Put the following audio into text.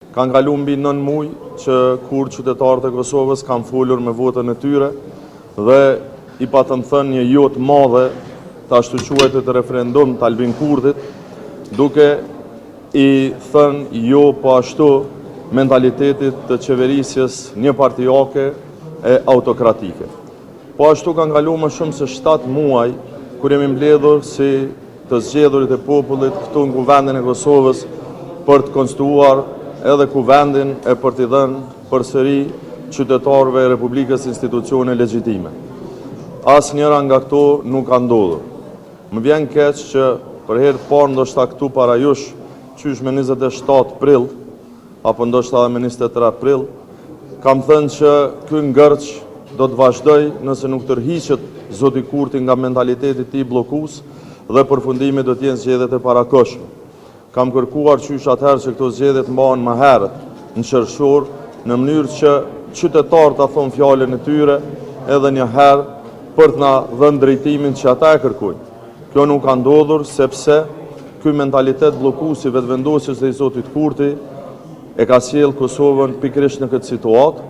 Kanë kalu mbi 9 muaj që kur qytetarët e Kosovës kanë folur me votën e tyre dhe i patën thënë një jo të madhe të ashtu quajtur referendum të Albin Kurtit, duke i thënë jo po ashtu mentalitetit të qeverisjes një partijake e autokratike. Po ashtu kanë kalu më shumë se 7 muaj kur jemi mbledhur si të zgjedhurit e popullit këtu në kuvendin e Kosovës për të konstruar edhe kuvendin e për t'i dhënë përsëri qytetarëve e Republikës institucione legjitime. As njëra nga këto nuk ka ndodhur. Më vjen keq që për herë të parë ndoshta këtu para jush, qysh me 27 prill, apo ndoshta me 23 prill, kam thënë që ky ngërç do të vazhdoj nëse nuk tërhiqet zoti Kurti nga mentaliteti i tij bllokues dhe përfundimi do të jenë zgjedhjet e parakohshme. Kam kërkuar qysh atëherë që këto zgjedhje të mbahen më herët në qershor, në mënyrë që qytetarët ta thonë fjalën e tyre edhe një herë për të na dhënë drejtimin që ata e kërkojnë. Kjo nuk ka ndodhur sepse ky mentalitet bllokues i vetëvendosjes së zotit Kurti e ka sjellë Kosovën pikërisht në këtë situatë.